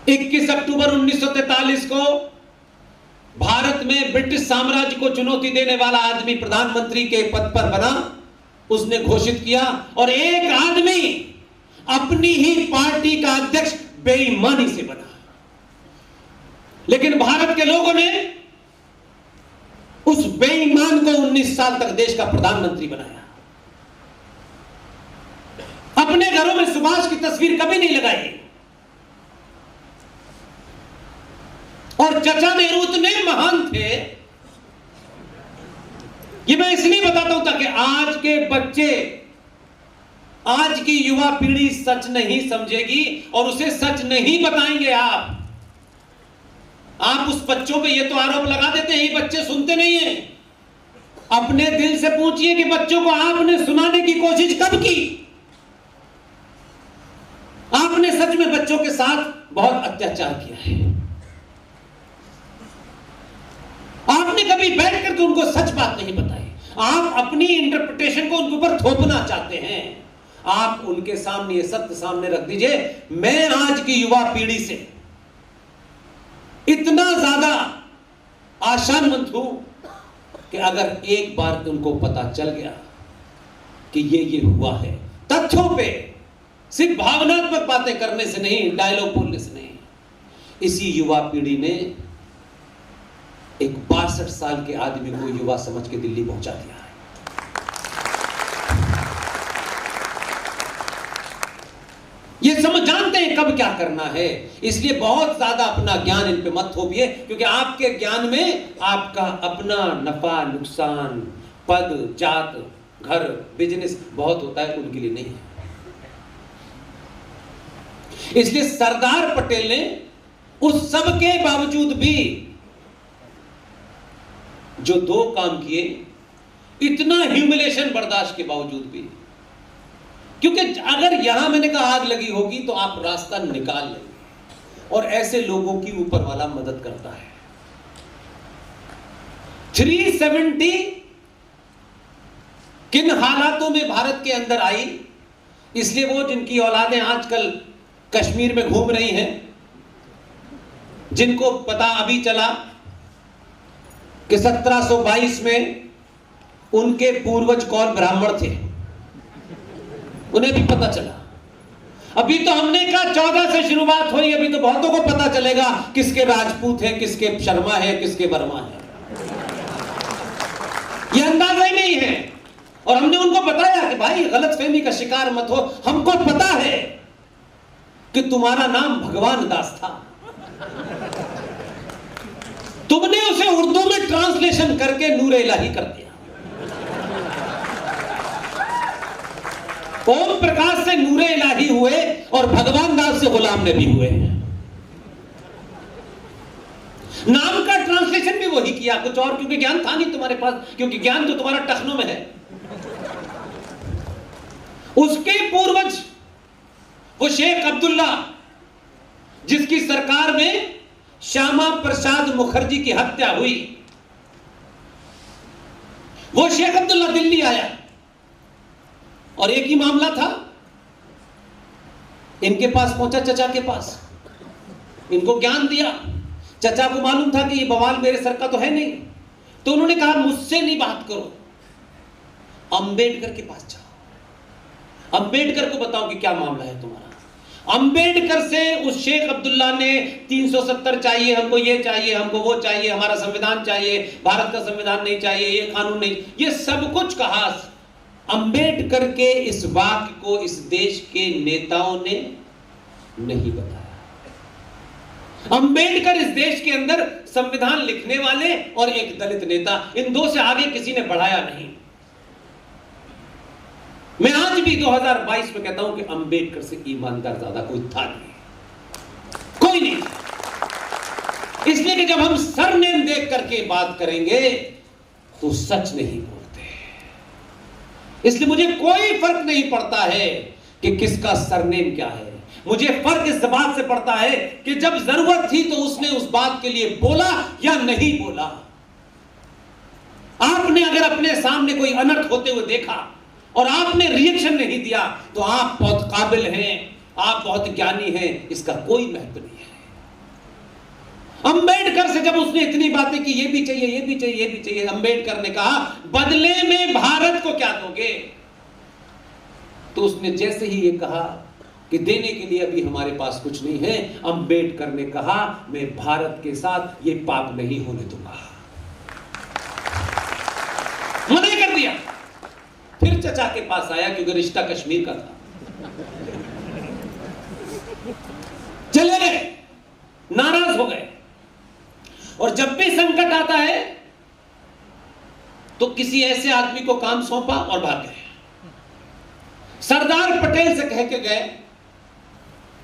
21 अक्टूबर 1943 को भारत में ब्रिटिश साम्राज्य को चुनौती देने वाला आदमी प्रधानमंत्री के पद पर बना। उसने घोषित किया और एक आदमी अपनी ही पार्टी का अध्यक्ष बेईमानी से बना। लेकिन भारत के लोगों ने उस बेईमान को 19 साल तक देश का प्रधानमंत्री बनाया। अपने घरों में सुभाष की तस्वीर कभी नहीं लगाई और चचा नेहरू इतने महान थे। ये मैं इसलिए बताता हूं ताकि आज के बच्चे, आज की युवा पीढ़ी सच नहीं समझेगी और उसे सच नहीं बताएंगे। आप उस बच्चों पे ये तो आरोप लगा देते हैं, ये बच्चे सुनते नहीं हैं। अपने दिल से पूछिए कि बच्चों को आपने सुनाने की कोशिश कब की? आपने सच में बच्चों के साथ बहुत अत्याचार किया है। आपने कभी बैठ करके उनको सच बात नहीं बताई। आप अपनी इंटरप्रिटेशन को उनके ऊपर थोपना चाहते हैं। आप उनके सामने ये सत्य सामने रख दीजिए। मैं आज की युवा पीढ़ी से इतना ज्यादा आशान्वित हूं कि अगर एक बार उनको पता चल गया कि ये हुआ है, तथ्यों पे, सिर्फ भावनात्मक बातें करने से नहीं, डायलॉग बोलने से नहीं, इसी युवा पीढ़ी ने एक 62 साल के आदमी को युवा समझ के दिल्ली पहुंचा दिया है। ये समझ जानते हैं कब क्या करना है। इसलिए बहुत ज्यादा अपना ज्ञान इन पे मत थोपिए, क्योंकि आपके ज्ञान में आपका अपना नफा नुकसान, पद, जात, घर, बिजनेस बहुत होता है, उनके लिए नहीं है। इसलिए सरदार पटेल ने उस सब के बावजूद भी जो 2 काम किए, इतना ह्यूमिलेशन बर्दाश्त के बावजूद भी, क्योंकि अगर यहां मैंने कहा आग लगी होगी तो आप रास्ता निकाल लेंगे, और ऐसे लोगों की ऊपर वाला मदद करता है। 370 किन हालातों में भारत के अंदर आई, इसलिए वो जिनकी औलादें आजकल कश्मीर में घूम रही हैं, जिनको पता अभी चला कि 1722 में उनके पूर्वज कौन ब्राह्मण थे, उन्हें भी पता चला। अभी तो हमने कहा 14 से शुरुआत हुई, अभी तो बहुतों को पता चलेगा किसके राजपूत है, किसके शर्मा है, किसके वर्मा है। ये अंदाजा ही नहीं है। और हमने उनको बताया कि भाई गलतफहमी का शिकार मत हो, हमको पता है कि तुम्हारा नाम भगवान दास था, तुमने उसे उर्दू में ट्रांसलेशन करके नूरे इलाही कर दिया। ओम प्रकाश से नूरे इलाही हुए और भगवान दास से गुलाम नबी हुए। नाम का ट्रांसलेशन भी वही किया, कुछ और, क्योंकि ज्ञान था नहीं तुम्हारे पास, क्योंकि ज्ञान तो तुम्हारा टखनों में है। उसके पूर्वज वो शेख अब्दुल्ला, जिसकी सरकार में श्यामा प्रसाद मुखर्जी की हत्या हुई, वो शेख अब्दुल्ला दिल्ली आया और एक ही मामला था, इनके पास पहुंचा, चचा के पास, इनको ज्ञान दिया। चचा को मालूम था कि ये बवाल मेरे सर का तो है नहीं, तो उन्होंने कहा मुझसे नहीं बात करो, अंबेडकर के पास जाओ, अंबेडकर को बताओ कि क्या मामला है तुम्हारा। अंबेडकर से उस शेख अब्दुल्ला ने 370 चाहिए, हमको ये चाहिए, हमको वो चाहिए, हमारा संविधान चाहिए, भारत का संविधान नहीं चाहिए, ये कानून नहीं, ये सब कुछ कहा। अंबेडकर के इस वाक्य को इस देश के नेताओं ने नहीं बताया। अंबेडकर इस देश के अंदर संविधान लिखने वाले और एक दलित नेता, इन दो से आगे किसी ने बढ़ाया नहीं। मैं आज भी 2022 में कहता हूं कि अंबेडकर से ईमानदार ज्यादा कोई था नहीं, कोई नहीं। इसलिए कि जब हम सरनेम देख करके बात करेंगे तो सच नहीं बोलते। इसलिए मुझे कोई फर्क नहीं पड़ता है कि किसका सरनेम क्या है, मुझे फर्क इस बात से पड़ता है कि जब जरूरत थी तो उसने उस बात के लिए बोला या नहीं बोला। आपने अगर अपने सामने कोई अनर्थ होते हुए देखा और आपने रिएक्शन नहीं दिया तो आप बहुत काबिल हैं, आप बहुत ज्ञानी हैं, इसका कोई महत्व नहीं है। अंबेडकर से जब उसने इतनी बातें की, ये भी चाहिए, ये भी चाहिए, ये भी चाहिए, अंबेडकर ने कहा बदले में भारत को क्या दोगे? तो उसने जैसे ही ये कहा कि देने के लिए अभी हमारे पास कुछ नहीं है, अंबेडकर ने कहा मैं भारत के साथ ये पाप नहीं होने दूंगा, मना कर दिया। फिर चचा के पास आया क्योंकि रिश्ता कश्मीर का था, चले गए, नाराज हो गए। और जब भी संकट आता है तो किसी ऐसे आदमी को काम सौंपा और भाग गए। सरदार पटेल से कह के गए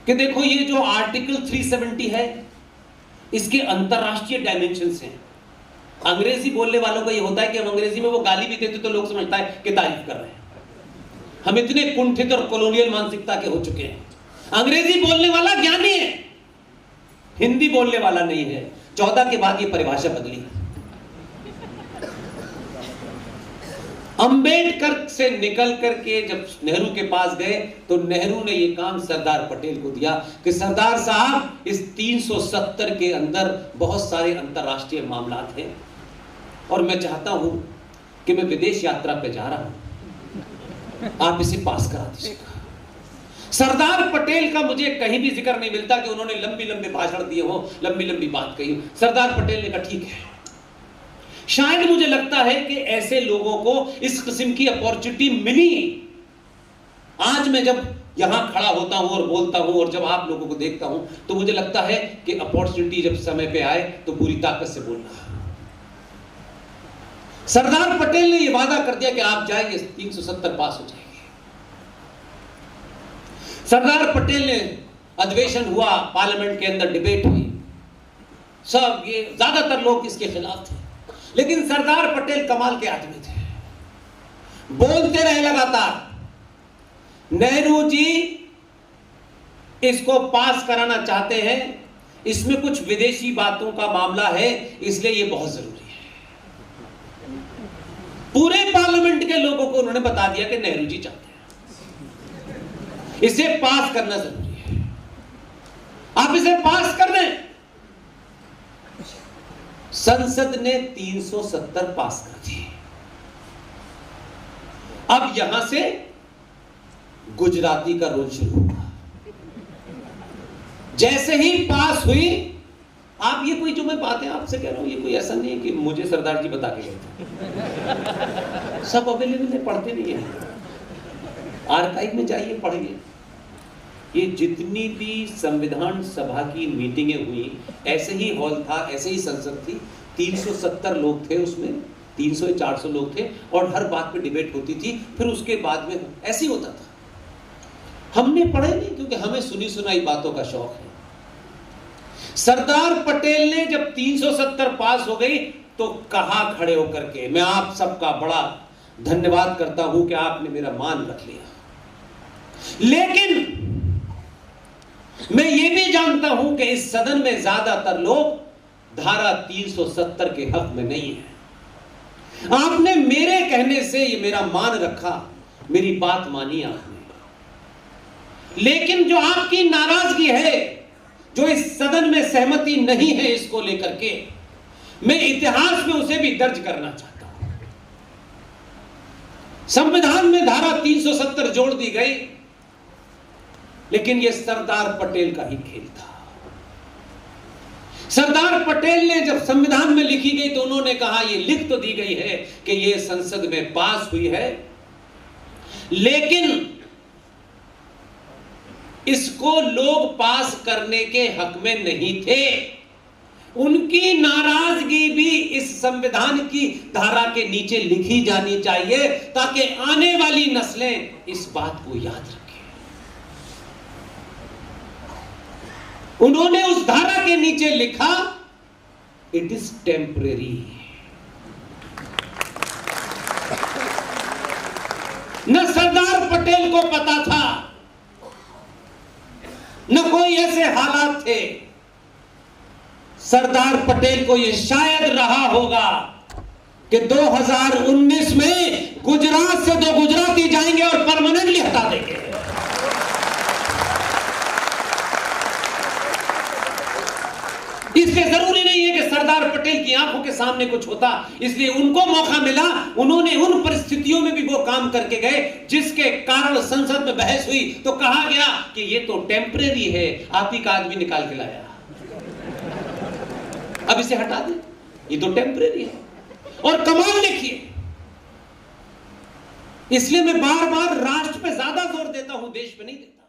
कि देखो ये जो आर्टिकल 370 है इसके अंतरराष्ट्रीय डायमेंशंस हैं। अंग्रेजी बोलने वालों का ये होता है कि हम अंग्रेजी में वो गाली भी देते तो लोग समझता है कि तारीफ कर रहे हैं। हम इतने कुंठित और कॉलोनियल मानसिकता के हो चुके हैं। अंग्रेजी बोलने वाला ज्ञानी है, हिंदी बोलने वाला नहीं है। 14 के बाद ये परिभाषा बदली। अंबेडकर से निकल करके जब नेहरू के पास गए तो नेहरू ने यह काम सरदार पटेल को दिया कि सरदार साहब इस 370 के अंदर बहुत सारे अंतरराष्ट्रीय मामला हैं और मैं चाहता हूं कि मैं विदेश यात्रा पे जा रहा हूं, आप इसे पास करा दीजिएगा। सरदार पटेल का मुझे कहीं भी जिक्र नहीं मिलता कि उन्होंने लंबी लंबी भाषण दिए हो, लंबी लंबी बात कही। सरदार पटेल ने कहा ठीक है। शायद मुझे लगता है कि ऐसे लोगों को इस किस्म की अपॉर्चुनिटी मिली। आज मैं जब यहां खड़ा होता हूं और बोलता हूं और जब आप लोगों को देखता हूं तो मुझे लगता है कि अपॉर्चुनिटी जब समय पे आए तो पूरी ताकत से बोलना। सरदार पटेल ने यह वादा कर दिया कि आप जाएंगे 370 पास हो जाएंगे। सरदार पटेल ने अधिवेशन हुआ, पार्लियामेंट के अंदर डिबेट हुई, सब ये ज्यादातर लोग इसके खिलाफ थे, लेकिन सरदार पटेल कमाल के आदमी थे, बोलते रहे लगातार। नेहरू जी इसको पास कराना चाहते हैं, इसमें कुछ विदेशी बातों का मामला है, इसलिए यह बहुत जरूरी है। पूरे पार्लियामेंट के लोगों को उन्होंने बता दिया कि नेहरू जी चाहते हैं, इसे पास करना जरूरी है, आप इसे पास कर दें। संसद ने 370 पास कर दी। अब यहां से गुजराती का रोल शुरू हुआ। जैसे ही पास हुई, आप ये कोई जो मैं बातें आपसे कह रहा हूं, ये कोई ऐसा नहीं है कि मुझे सरदार जी बता के गए थे। सब अवेलेबल है, पढ़ते नहीं है, आर्काइव में जाइए पढ़िए। ये जितनी भी संविधान सभा की मीटिंगें हुई, ऐसे ही हॉल था, ऐसे ही संसद थी, 370 लोग थे उसमें, 300 या 400 लोग थे और हर बात पे डिबेट होती थी। फिर उसके बाद में ऐसे ही होता था। हमने पढ़े नहीं क्योंकि हमें सुनी सुनाई बातों का शौक है। सरदार पटेल ने जब 370 पास हो गई तो कहा खड़े होकर के, मैं आप सबका बड़ा धन्यवाद करता हूं कि आपने मेरा मान रख लिया। लेकिन मैं ये भी जानता हूं कि इस सदन में ज्यादातर लोग धारा 370 के हक में नहीं है। आपने मेरे कहने से ये मेरा मान रखा, मेरी बात मानी आपने। लेकिन जो आपकी नाराजगी है, जो इस सदन में सहमति नहीं है इसको लेकर के, मैं इतिहास में उसे भी दर्ज करना चाहता हूं। संविधान में धारा 370 जोड़ दी गई, लेकिन यह सरदार पटेल का ही खेल था। सरदार पटेल ने जब संविधान में लिखी गई तो उन्होंने कहा, यह लिख तो दी गई है कि यह संसद में पास हुई है, लेकिन इसको लोग पास करने के हक में नहीं थे। उनकी नाराजगी भी इस संविधान की धारा के नीचे लिखी जानी चाहिए ताकि आने वाली नस्लें इस बात को याद रखें। उन्होंने उस धारा के नीचे लिखा, इट इज टेम्परेरी। न सरदार पटेल को पता था, न कोई ऐसे हालात थे। सरदार पटेल को यह शायद रहा होगा कि 2019 में गुजरात से 2 गुजराती जाएंगे और परमानेंटली हटा देंगे। इसलिए जरूरी नहीं है कि सरदार पटेल की आंखों के सामने कुछ होता, इसलिए उनको मौका मिला, उन्होंने उन परिस्थितियों में भी वो काम करके गए जिसके कारण संसद में बहस हुई तो कहा गया कि ये तो टेम्परेरी है, आप ही का आदमी निकाल के लाया, अब इसे हटा दे, ये तो टेम्परेरी है। और कमाल देखिए, इसलिए मैं बार बार राष्ट्र पे ज्यादा जोर देता हूं, देश पे नहीं देता।